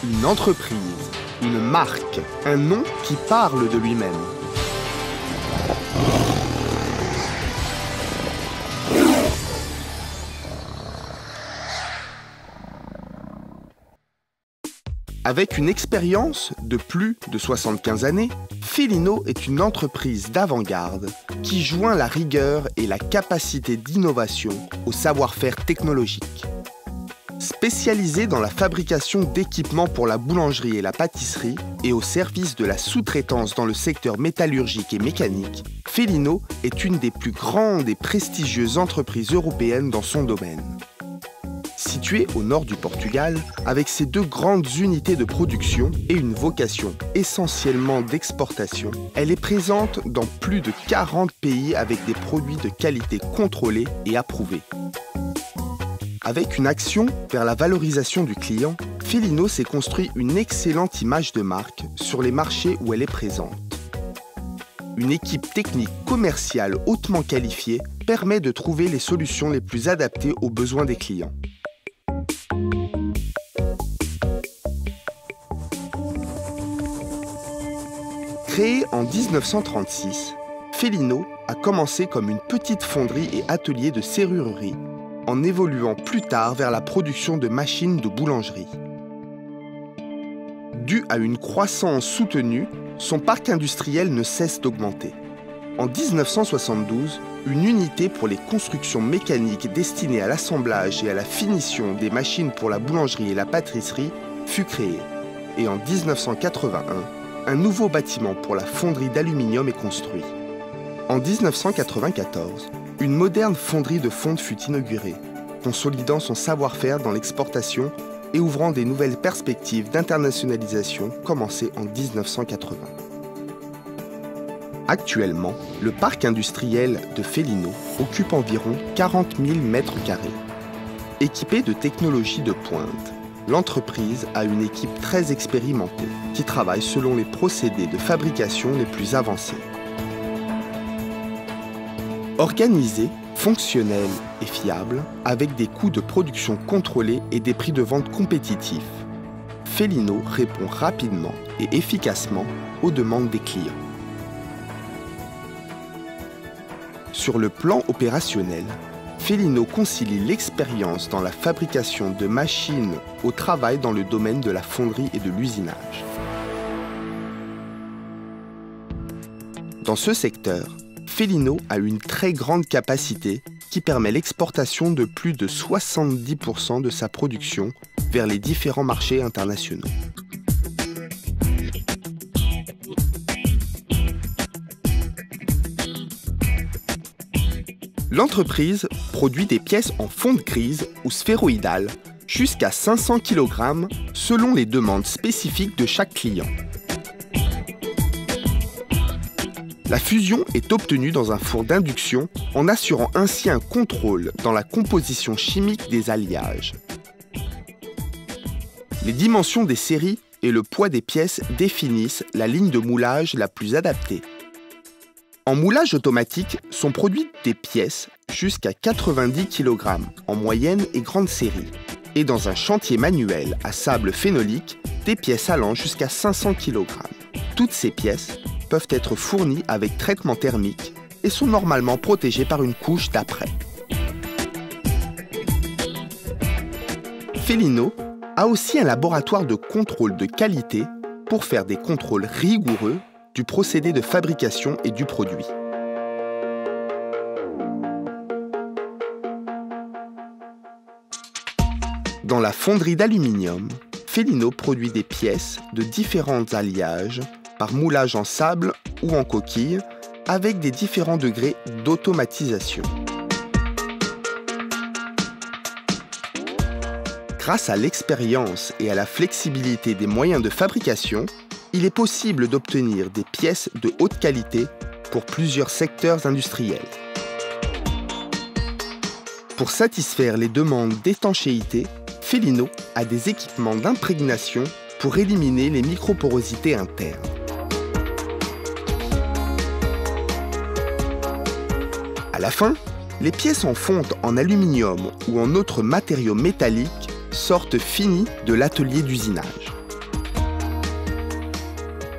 Une entreprise, une marque, un nom qui parle de lui-même. Avec une expérience de plus de 75 années, Feelino est une entreprise d'avant-garde qui joint la rigueur et la capacité d'innovation au savoir-faire technologique. Spécialisée dans la fabrication d'équipements pour la boulangerie et la pâtisserie et au service de la sous-traitance dans le secteur métallurgique et mécanique, Feelino est une des plus grandes et prestigieuses entreprises européennes dans son domaine. Située au nord du Portugal, avec ses deux grandes unités de production et une vocation essentiellement d'exportation, elle est présente dans plus de 40 pays avec des produits de qualité contrôlés et approuvés. Avec une action vers la valorisation du client, Feelino s'est construit une excellente image de marque sur les marchés où elle est présente. Une équipe technique commerciale hautement qualifiée permet de trouver les solutions les plus adaptées aux besoins des clients. Créée en 1936, Feelino a commencé comme une petite fonderie et atelier de serrurerie, en évoluant plus tard vers la production de machines de boulangerie. Dû à une croissance soutenue, son parc industriel ne cesse d'augmenter. En 1972, une unité pour les constructions mécaniques destinée à l'assemblage et à la finition des machines pour la boulangerie et la pâtisserie fut créée. Et en 1981, un nouveau bâtiment pour la fonderie d'aluminium est construit. En 1994, une moderne fonderie de fonte fut inaugurée, consolidant son savoir-faire dans l'exportation et ouvrant des nouvelles perspectives d'internationalisation commencées en 1980. Actuellement, le parc industriel de Feelino occupe environ 40 000 m². Équipé de technologies de pointe, l'entreprise a une équipe très expérimentée qui travaille selon les procédés de fabrication les plus avancés. Organisée, fonctionnelle et fiable, avec des coûts de production contrôlés et des prix de vente compétitifs, Feelino répond rapidement et efficacement aux demandes des clients. Sur le plan opérationnel, Feelino concilie l'expérience dans la fabrication de machines au travail dans le domaine de la fonderie et de l'usinage. Dans ce secteur, Feelino a une très grande capacité qui permet l'exportation de plus de 70% de sa production vers les différents marchés internationaux. L'entreprise produit des pièces en fonte grise ou sphéroïdale jusqu'à 500 kg selon les demandes spécifiques de chaque client. La fusion est obtenue dans un four d'induction en assurant ainsi un contrôle dans la composition chimique des alliages. Les dimensions des séries et le poids des pièces définissent la ligne de moulage la plus adaptée. En moulage automatique sont produites des pièces jusqu'à 90 kg en moyenne et grande série. Et dans un chantier manuel à sable phénolique, des pièces allant jusqu'à 500 kg. Toutes ces pièces peuvent être fournies avec traitement thermique et sont normalement protégées par une couche d'après. Feelino a aussi un laboratoire de contrôle de qualité pour faire des contrôles rigoureux du procédé de fabrication et du produit. Dans la fonderie d'aluminium, Feelino produit des pièces de différents alliages par moulage en sable ou en coquille avec des différents degrés d'automatisation. Grâce à l'expérience et à la flexibilité des moyens de fabrication, il est possible d'obtenir des pièces de haute qualité pour plusieurs secteurs industriels. Pour satisfaire les demandes d'étanchéité, Feelino a des équipements d'imprégnation pour éliminer les microporosités internes. À la fin, les pièces en fonte en aluminium ou en autres matériaux métalliques sortent finies de l'atelier d'usinage.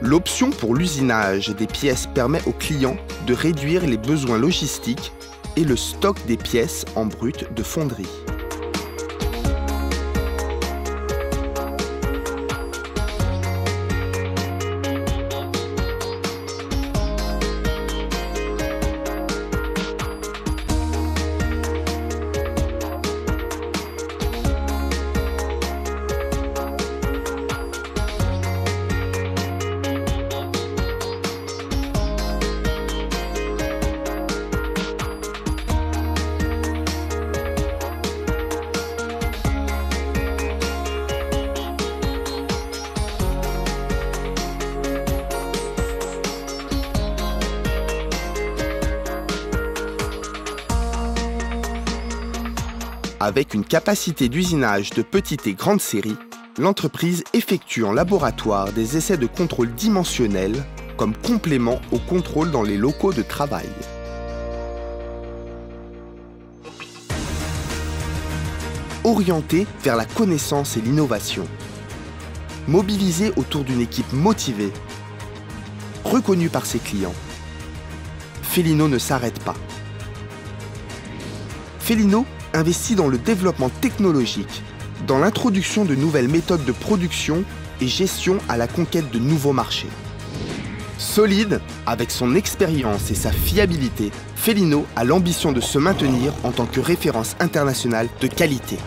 L'option pour l'usinage des pièces permet aux clients de réduire les besoins logistiques et le stock des pièces en brut de fonderie. Avec une capacité d'usinage de petite et grande série, l'entreprise effectue en laboratoire des essais de contrôle dimensionnel comme complément au contrôle dans les locaux de travail. Orientée vers la connaissance et l'innovation, mobilisée autour d'une équipe motivée, reconnue par ses clients, Felino ne s'arrête pas. Felino investit dans le développement technologique, dans l'introduction de nouvelles méthodes de production et gestion à la conquête de nouveaux marchés. Solide, avec son expérience et sa fiabilité, Felino a l'ambition de se maintenir en tant que référence internationale de qualité.